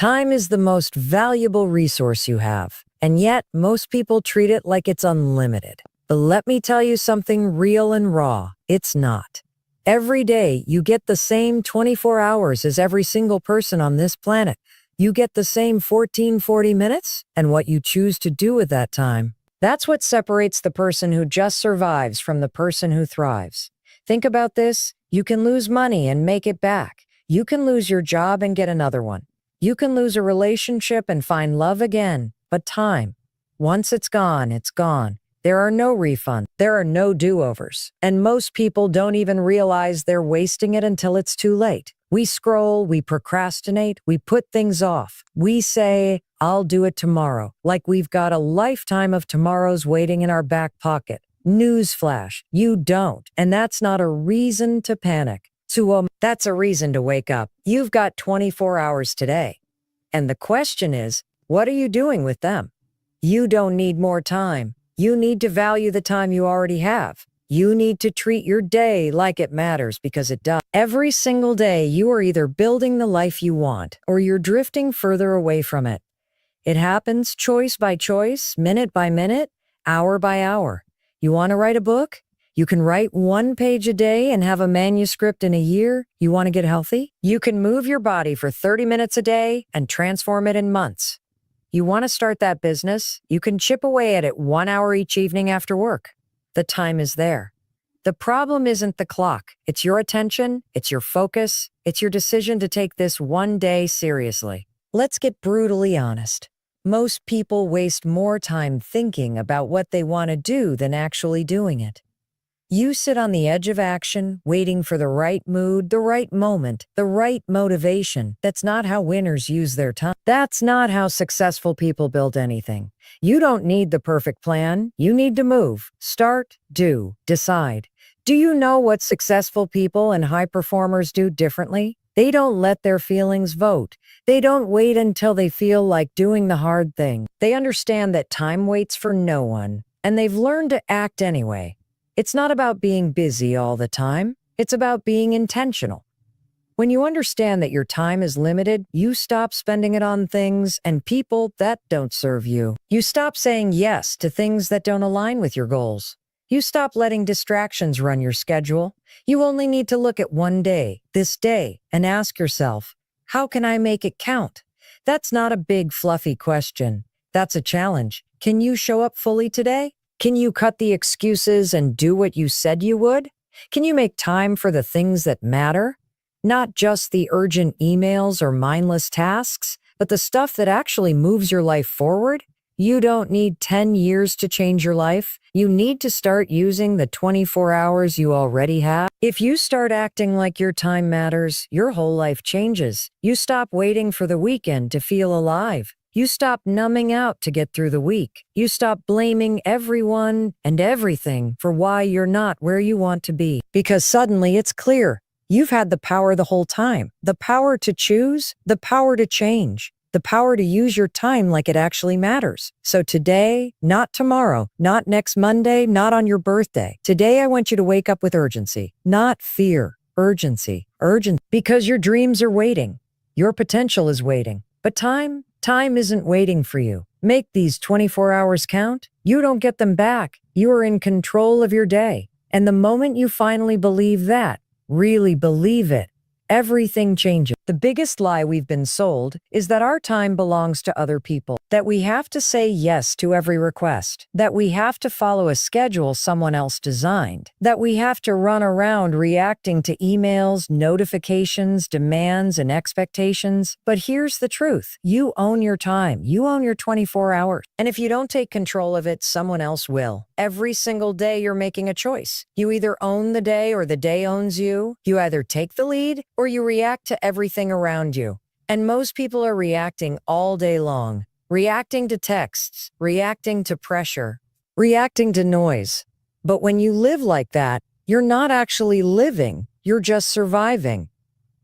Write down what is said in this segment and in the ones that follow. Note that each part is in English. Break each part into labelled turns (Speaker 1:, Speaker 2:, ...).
Speaker 1: Time is the most valuable resource you have, and yet most people treat it like it's unlimited. But let me tell you something real and raw, it's not. Every day, you get the same 24 hours as every single person on this planet. You get the same 1440 minutes, and what you choose to do with that time. That's what separates the person who just survives from the person who thrives. Think about this. You can lose money and make it back. You can lose your job and get another one. You can lose a relationship and find love again. But time, once it's gone, it's gone. There are no refunds. There are no do-overs. And most people don't even realize they're wasting it until it's too late. We scroll, we procrastinate, we put things off. We say, I'll do it tomorrow, like we've got a lifetime of tomorrows waiting in our back pocket. Newsflash, you don't. And that's not a reason to panic. That's a reason to wake up. You've got 24 hours today. And the question is, what are you doing with them? You don't need more time. You need to value the time you already have. You need to treat your day like it matters because it does. Every single day, you are either building the life you want or you're drifting further away from it. It happens choice by choice, minute by minute, hour by hour. You want to write a book? You can write 1 page a day and have a manuscript in a year. You want to get healthy? You can move your body for 30 minutes a day and transform it in months. You want to start that business? You can chip away at it 1 hour each evening after work. The time is there. The problem isn't the clock. It's your attention, it's your focus, it's your decision to take this one day seriously. Let's get brutally honest. Most people waste more time thinking about what they want to do than actually doing it. You sit on the edge of action, waiting for the right mood, the right moment, the right motivation. That's not how winners use their time. That's not how successful people build anything. You don't need the perfect plan. You need to move, start, do, decide. Do you know what successful people and high performers do differently? They don't let their feelings vote. They don't wait until they feel like doing the hard thing. They understand that time waits for no one, and they've learned to act anyway. It's not about being busy all the time. It's about being intentional. When you understand that your time is limited, you stop spending it on things and people that don't serve you. You stop saying yes to things that don't align with your goals. You stop letting distractions run your schedule. You only need to look at one day, this day, and ask yourself, how can I make it count? That's not a big, fluffy question. That's a challenge. Can you show up fully today? Can you cut the excuses and do what you said you would? Can you make time for the things that matter? Not just the urgent emails or mindless tasks, but the stuff that actually moves your life forward? You don't need 10 years to change your life. You need to start using the 24 hours you already have. If you start acting like your time matters, your whole life changes. You stop waiting for the weekend to feel alive. You stop numbing out to get through the week. You stop blaming everyone and everything for why you're not where you want to be. Because suddenly it's clear. You've had the power the whole time. The power to choose, the power to change, the power to use your time like it actually matters. So today, not tomorrow, not next Monday, not on your birthday. Today I want you to wake up with urgency, not fear. Urgency. Because your dreams are waiting. Your potential is waiting. But time isn't waiting for you. Make these 24 hours count. You don't get them back. You are in control of your day. And the moment you finally believe that, really believe it, everything changes. The biggest lie we've been sold is that our time belongs to other people, that we have to say yes to every request, that we have to follow a schedule someone else designed, that we have to run around reacting to emails, notifications, demands, and expectations. But here's the truth. You own your time. You own your 24 hours. And if you don't take control of it, someone else will. Every single day you're making a choice. You either own the day or the day owns you. You either take the lead or you react to everything around you. And most people are reacting all day long. Reacting to texts, reacting to pressure, reacting to noise. But when you live like that, you're not actually living, you're just surviving.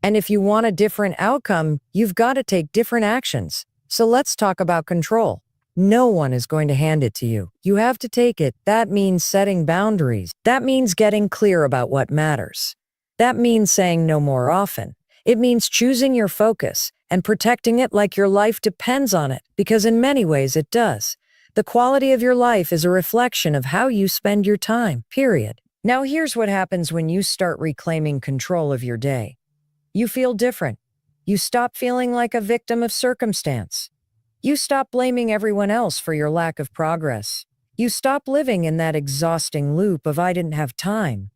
Speaker 1: And if you want a different outcome, you've got to take different actions. So let's talk about control. No one is going to hand it to you. You have to take it. That means setting boundaries. That means getting clear about what matters. That means saying no more often. It means choosing your focus, and protecting it like your life depends on it, because in many ways it does. The quality of your life is a reflection of how you spend your time, period. Now here's what happens when you start reclaiming control of your day. You feel different. You stop feeling like a victim of circumstance. You stop blaming everyone else for your lack of progress. You stop living in that exhausting loop of "I didn't have time."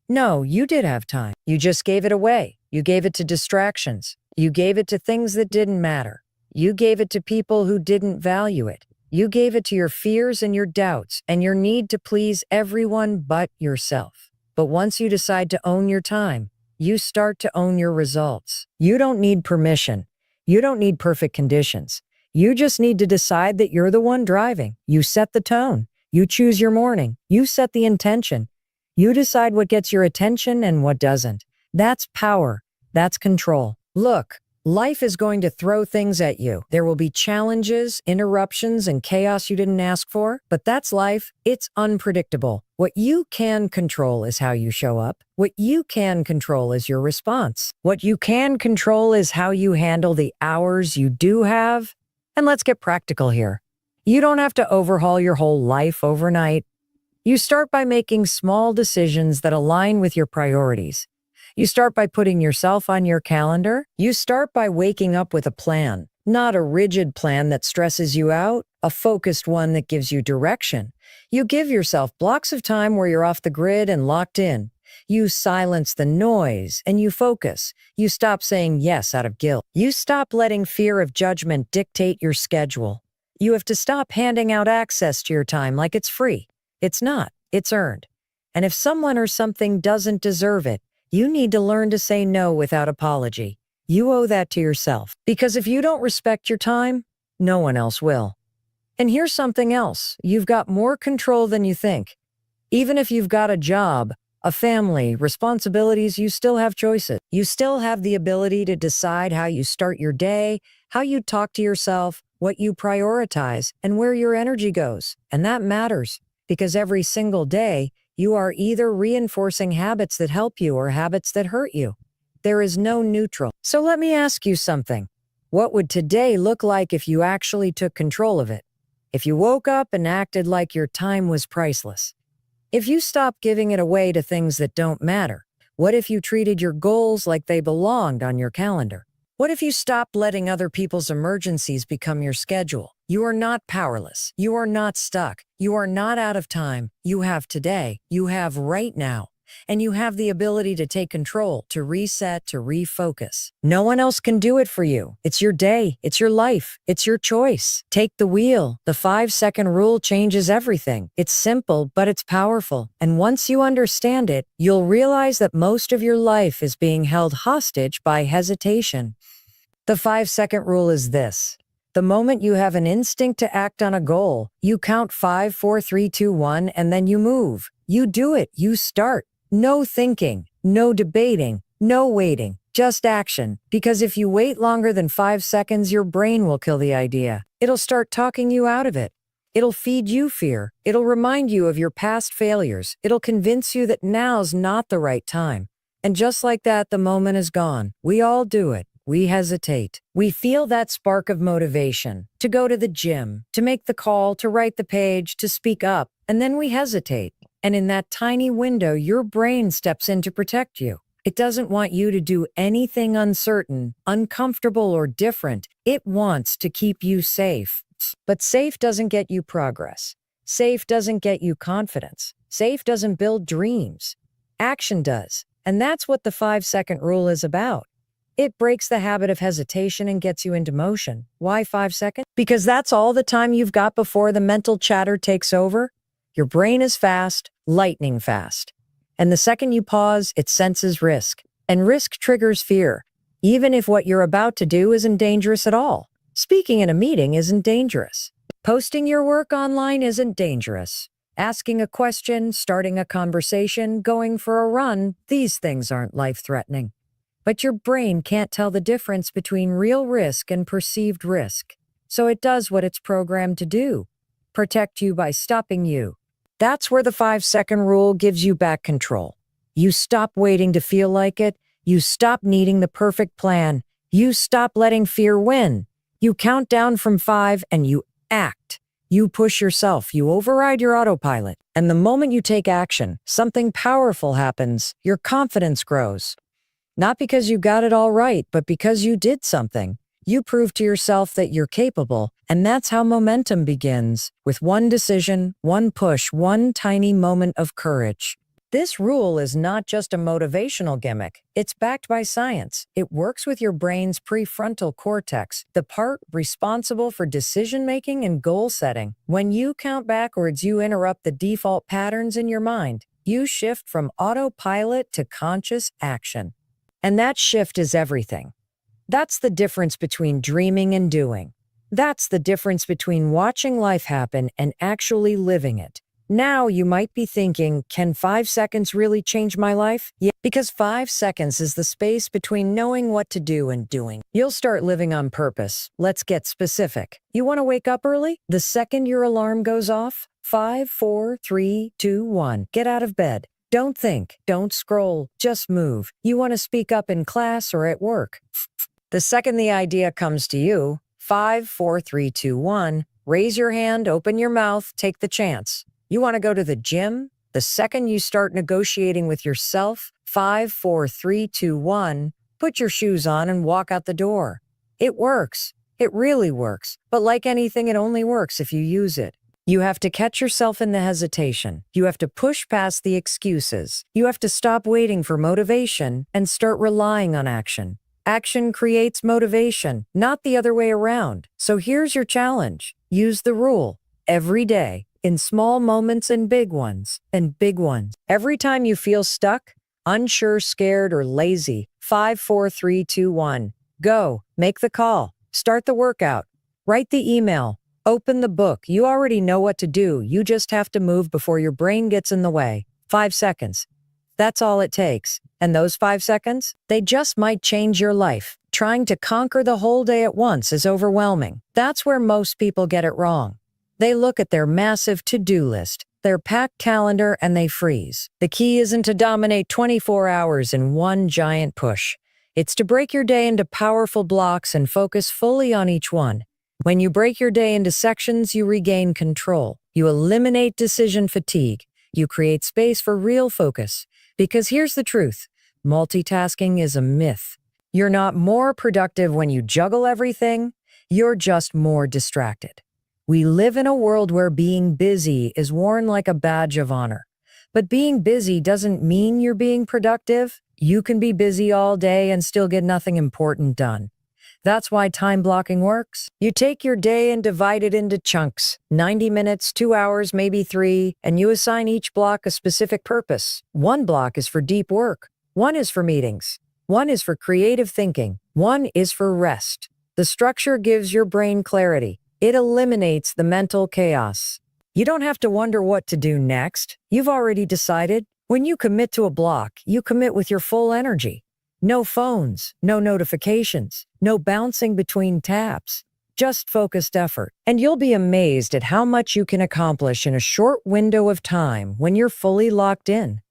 Speaker 1: No, you did have time. You just gave it away. You gave it to distractions. You gave it to things that didn't matter. You gave it to people who didn't value it. You gave it to your fears and your doubts and your need to please everyone but yourself. But once you decide to own your time, you start to own your results. You don't need permission. You don't need perfect conditions. You just need to decide that you're the one driving. You set the tone. You choose your morning. You set the intention. You decide what gets your attention and what doesn't. That's power. That's control. Look, life is going to throw things at you. There will be challenges, interruptions, and chaos you didn't ask for, but that's life. It's unpredictable. What you can control is how you show up. What you can control is your response. What you can control is how you handle the hours you do have. And let's get practical here. You don't have to overhaul your whole life overnight. You start by making small decisions that align with your priorities. You start by putting yourself on your calendar. You start by waking up with a plan, not a rigid plan that stresses you out, a focused one that gives you direction. You give yourself blocks of time where you're off the grid and locked in. You silence the noise and you focus. You stop saying yes out of guilt. You stop letting fear of judgment dictate your schedule. You have to stop handing out access to your time like it's free. It's not. It's earned. And if someone or something doesn't deserve it, you need to learn to say no without apology. You owe that to yourself. Because if you don't respect your time, no one else will. And here's something else. You've got more control than you think. Even if you've got a job, a family, responsibilities, you still have choices. You still have the ability to decide how you start your day, how you talk to yourself, what you prioritize, and where your energy goes. And that matters, because every single day, you are either reinforcing habits that help you or habits that hurt you. There is no neutral. So let me ask you something. What would today look like if you actually took control of it? If you woke up and acted like your time was priceless? If you stopped giving it away to things that don't matter? What if you treated your goals like they belonged on your calendar? What if you stopped letting other people's emergencies become your schedule? You are not powerless. You are not stuck. You are not out of time. You have today. You have right now. And you have the ability to take control, to reset, to refocus. No one else can do it for you. It's your day. It's your life. It's your choice. Take the wheel. The 5-second rule changes everything. It's simple, but it's powerful. And once you understand it, you'll realize that most of your life is being held hostage by hesitation. The 5-second rule is this. The moment you have an instinct to act on a goal, you count 5, 4, 3, 2, 1, and then you move. You do it. You start. No thinking, no debating, no waiting, just action. Because if you wait longer than 5 seconds, your brain will kill the idea. It'll start talking you out of it. It'll feed you fear. It'll remind you of your past failures. It'll convince you that now's not the right time. And just like that, the moment is gone. We all do it. We hesitate. We feel that spark of motivation to go to the gym, to make the call, to write the page, to speak up, and then we hesitate. And in that tiny window, your brain steps in to protect you. It doesn't want you to do anything uncertain, uncomfortable, or different. It wants to keep you safe. But safe doesn't get you progress. Safe doesn't get you confidence. Safe doesn't build dreams. Action does. And that's what the 5-second rule is about. It breaks the habit of hesitation and gets you into motion. Why 5 seconds? Because that's all the time you've got before the mental chatter takes over. Your brain is fast, lightning fast. And the second you pause, it senses risk. And risk triggers fear, even if what you're about to do isn't dangerous at all. Speaking in a meeting isn't dangerous. Posting your work online isn't dangerous. Asking a question, starting a conversation, going for a run, these things aren't life-threatening. But your brain can't tell the difference between real risk and perceived risk. So it does what it's programmed to do. Protect you by stopping you. That's where the 5-second rule gives you back control. You stop waiting to feel like it. You stop needing the perfect plan. You stop letting fear win. You count down from 5 and you act. You push yourself, you override your autopilot. And the moment you take action, something powerful happens. Your confidence grows. Not because you got it all right, but because you did something. You prove to yourself that you're capable, and that's how momentum begins, with one decision, one push, one tiny moment of courage. This rule is not just a motivational gimmick. It's backed by science. It works with your brain's prefrontal cortex, the part responsible for decision-making and goal setting. When you count backwards, you interrupt the default patterns in your mind. You shift from autopilot to conscious action. And that shift is everything. That's the difference between dreaming and doing. That's the difference between watching life happen and actually living it. Now you might be thinking, can 5 seconds really change my life? Yeah, because 5 seconds is the space between knowing what to do and doing. You'll start living on purpose. Let's get specific. You want to wake up early? The second your alarm goes off, 5, 4, 3, 2, 1. Get out of bed. Don't think, don't scroll, just move. You want to speak up in class or at work. The second the idea comes to you, 5, 4, 3, 2, 1, raise your hand, open your mouth, take the chance. You want to go to the gym? The second you start negotiating with yourself, 5, 4, 3, 2, 1, put your shoes on and walk out the door. It works. It really works. But like anything, it only works if you use it. You have to catch yourself in the hesitation. You have to push past the excuses. You have to stop waiting for motivation and start relying on action. Action creates motivation, not the other way around. So here's your challenge. Use the rule every day, in small moments and big ones, Every time you feel stuck, unsure, scared, or lazy, 5, 4, 3, 2, 1. Go, make the call, start the workout, write the email, open the book. You already know what to do. You just have to move before your brain gets in the way. 5 seconds. That's all it takes. And those 5 seconds, they just might change your life. Trying to conquer the whole day at once is overwhelming. That's where most people get it wrong. They look at their massive to-do list, their packed calendar, and they freeze. The key isn't to dominate 24 hours in one giant push. It's to break your day into powerful blocks and focus fully on each one. When you break your day into sections, you regain control. You eliminate decision fatigue. You create space for real focus. Because here's the truth, multitasking is a myth. You're not more productive when you juggle everything. You're just more distracted. We live in a world where being busy is worn like a badge of honor. But being busy doesn't mean you're being productive. You can be busy all day and still get nothing important done. That's why time blocking works. You take your day and divide it into chunks, 90 minutes, 2 hours, maybe 3, and you assign each block a specific purpose. One block is for deep work. One is for meetings. One is for creative thinking. One is for rest. The structure gives your brain clarity. It eliminates the mental chaos. You don't have to wonder what to do next. You've already decided. When you commit to a block, you commit with your full energy. No phones, no notifications, no bouncing between tabs, just focused effort. And you'll be amazed at how much you can accomplish in a short window of time when you're fully locked in.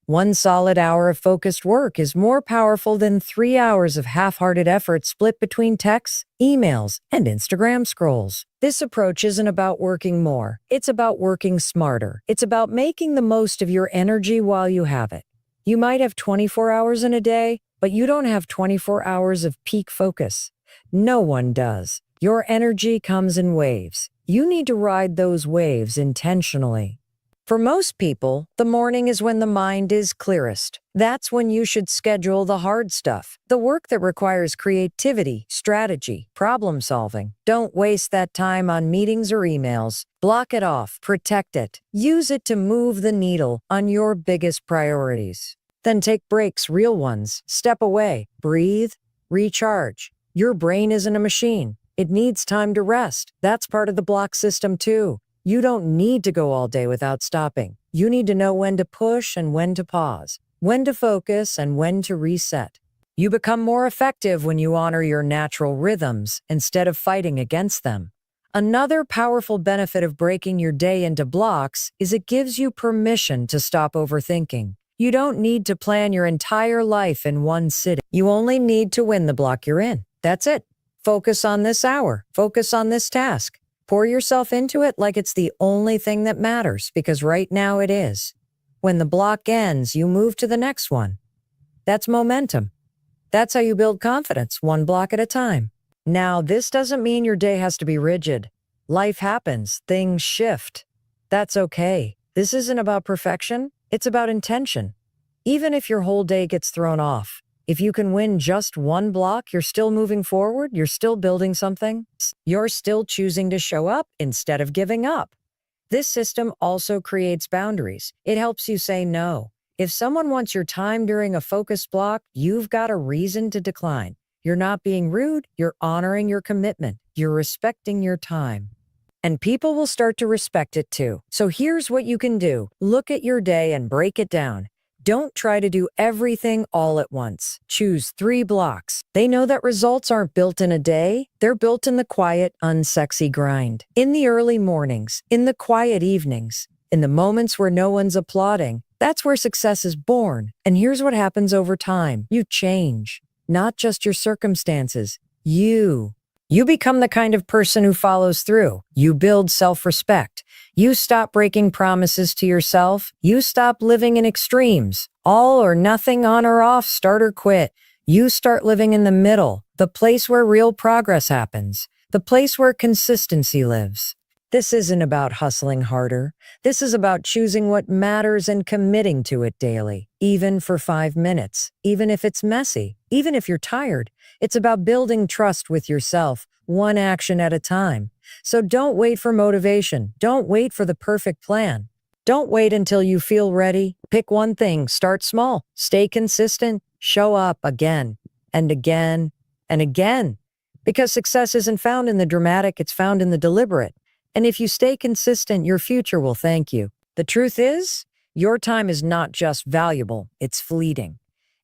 Speaker 1: 1 solid hour of focused work is more powerful than 3 hours of half-hearted effort split between texts, emails, and Instagram scrolls. This approach isn't about working more. It's about working smarter. It's about making the most of your energy while you have it. You might have 24 hours in a day, but you don't have 24 hours of peak focus. No one does. Your energy comes in waves. You need to ride those waves intentionally. For most people, the morning is when the mind is clearest. That's when you should schedule the hard stuff, the work that requires creativity, strategy, problem solving. Don't waste that time on meetings or emails. Block it off, protect it. Use it to move the needle on your biggest priorities. Then take breaks, real ones. Step away, breathe, recharge. Your brain isn't a machine. It needs time to rest. That's part of the block system too. You don't need to go all day without stopping. You need to know when to push and when to pause, when to focus and when to reset. You become more effective when you honor your natural rhythms instead of fighting against them. Another powerful benefit of breaking your day into blocks is it gives you permission to stop overthinking. You don't need to plan your entire life in one sitting. You only need to win the block you're in. That's it. Focus on this hour. Focus on this task. Pour yourself into it like it's the only thing that matters, because right now it is. When the block ends, you move to the next one. That's momentum. That's how you build confidence, one block at a time. Now, this doesn't mean your day has to be rigid. Life happens, things shift. That's okay. This isn't about perfection, it's about intention. Even if your whole day gets thrown off, if you can win just one block, you're still moving forward, you're still building something, you're still choosing to show up instead of giving up. This system also creates boundaries. It helps you say no. If someone wants your time during a focus block, you've got a reason to decline. You're not being rude, you're honoring your commitment, you're respecting your time. And people will start to respect it too. So here's what you can do. Look at your day and break it down. Don't try to do everything all at once. Choose 3 blocks. They know that results aren't built in a day. They're built in the quiet, unsexy grind. In the early mornings, in the quiet evenings, in the moments where no one's applauding. That's where success is born. And here's what happens over time. You change. Not just your circumstances. You become the kind of person who follows through. You build self-respect. You stop breaking promises to yourself. You stop living in extremes. All or nothing, on or off, start or quit. You start living in the middle, the place where real progress happens, the place where consistency lives. This isn't about hustling harder. This is about choosing what matters and committing to it daily, even for 5 minutes, even if it's messy, even if you're tired. It's about building trust with yourself, one action at a time. So don't wait for motivation. Don't wait for the perfect plan. Don't wait until you feel ready. Pick one thing, start small, stay consistent, show up again and again and again. Because success isn't found in the dramatic, it's found in the deliberate. And if you stay consistent, your future will thank you. The truth is, your time is not just valuable, it's fleeting.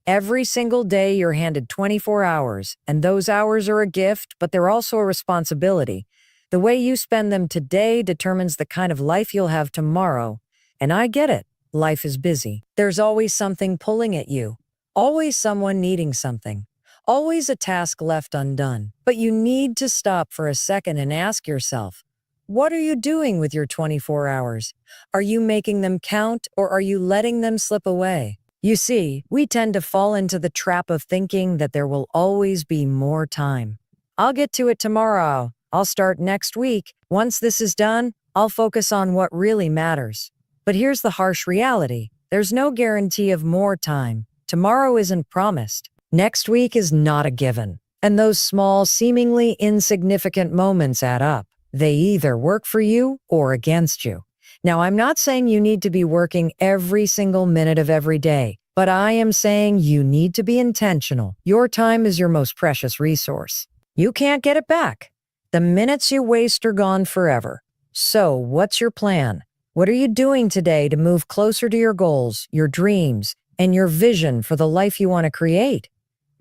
Speaker 1: Every single day you're handed 24 hours, and those hours are a gift, but they're also a responsibility. The way you spend them today determines the kind of life you'll have tomorrow. And I get it, life is busy. There's always something pulling at you, always someone needing something, always a task left undone. But you need to stop for a second and ask yourself, what are you doing with your 24 hours? Are you making them count, or are you letting them slip away? You see, we tend to fall into the trap of thinking that there will always be more time. I'll get to it tomorrow. I'll start next week. Once this is done, I'll focus on what really matters. But here's the harsh reality. There's no guarantee of more time. Tomorrow isn't promised. Next week is not a given. And those small, seemingly insignificant moments add up. They either work for you or against you. Now, I'm not saying you need to be working every single minute of every day, but I am saying you need to be intentional. Your time is your most precious resource. You can't get it back. The minutes you waste are gone forever. So, what's your plan? What are you doing today to move closer to your goals, your dreams, and your vision for the life you want to create?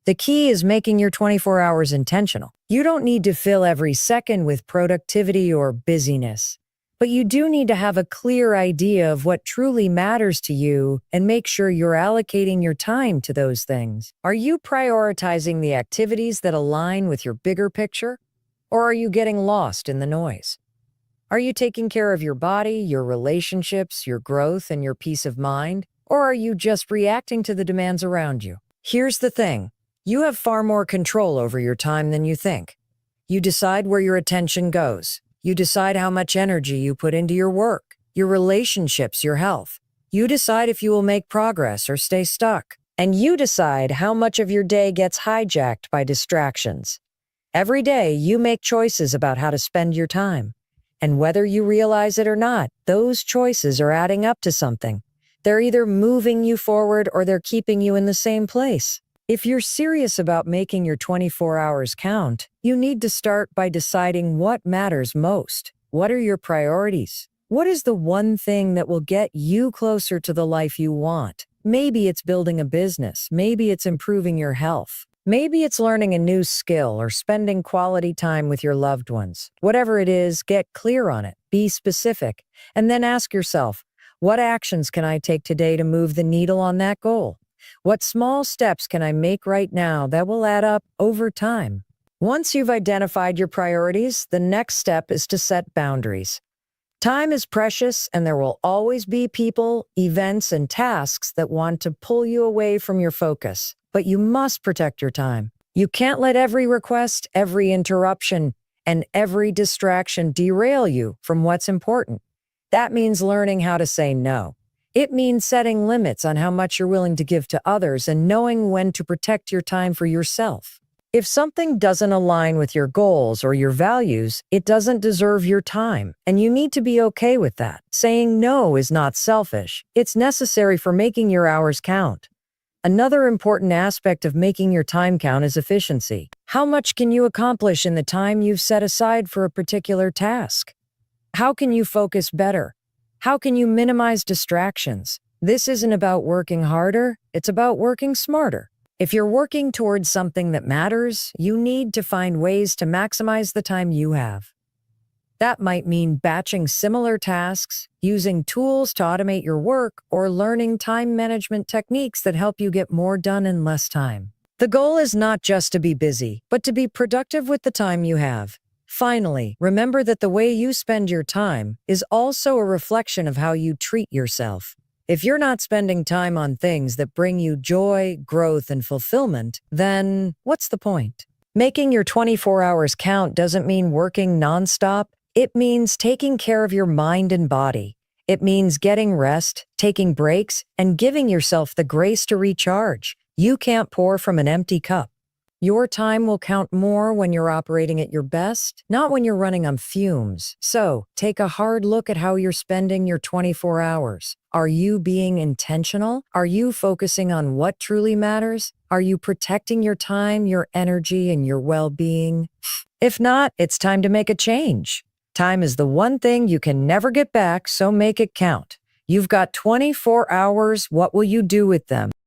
Speaker 1: The key is making your 24 hours intentional. You don't need to fill every second with productivity or busyness, but you do need to have a clear idea of what truly matters to you and make sure you're allocating your time to those things. Are you prioritizing the activities that align with your bigger picture, or are you getting lost in the noise? Are you taking care of your body, your relationships, your growth, and your peace of mind, or are you just reacting to the demands around you? Here's the thing. You have far more control over your time than you think. You decide where your attention goes. You decide how much energy you put into your work, your relationships, your health. You decide if you will make progress or stay stuck. And you decide how much of your day gets hijacked by distractions. Every day, you make choices about how to spend your time. And whether you realize it or not, those choices are adding up to something. They're either moving you forward or they're keeping you in the same place. If you're serious about making your 24 hours count, you need to start by deciding what matters most. What are your priorities? What is the one thing that will get you closer to the life you want? Maybe it's building a business. Maybe it's improving your health. Maybe it's learning a new skill or spending quality time with your loved ones. Whatever it is, get clear on it. Be specific. And then ask yourself, what actions can I take today to move the needle on that goal? What small steps can I make right now that will add up over time? Once you've identified your priorities, the next step is to set boundaries. Time is precious, and there will always be people, events, and tasks that want to pull you away from your focus. But you must protect your time. You can't let every request, every interruption, and every distraction derail you from what's important. That means learning how to say no. It means setting limits on how much you're willing to give to others and knowing when to protect your time for yourself. If something doesn't align with your goals or your values, it doesn't deserve your time, and you need to be okay with that. Saying no is not selfish. It's necessary for making your hours count. Another important aspect of making your time count is efficiency. How much can you accomplish in the time you've set aside for a particular task? How can you focus better? How can you minimize distractions? This isn't about working harder, it's about working smarter. If you're working towards something that matters, you need to find ways to maximize the time you have. That might mean batching similar tasks, using tools to automate your work, or learning time management techniques that help you get more done in less time. The goal is not just to be busy, but to be productive with the time you have. Finally, remember that the way you spend your time is also a reflection of how you treat yourself. If you're not spending time on things that bring you joy, growth, and fulfillment, then what's the point? Making your 24 hours count doesn't mean working nonstop. It means taking care of your mind and body. It means getting rest, taking breaks, and giving yourself the grace to recharge. You can't pour from an empty cup. Your time will count more when you're operating at your best, not when you're running on fumes. So, take a hard look at how you're spending your 24 hours. Are you being intentional? Are you focusing on what truly matters? Are you protecting your time, your energy, and your well-being? If not, it's time to make a change. Time is the one thing you can never get back, so make it count. You've got 24 hours. What will you do with them?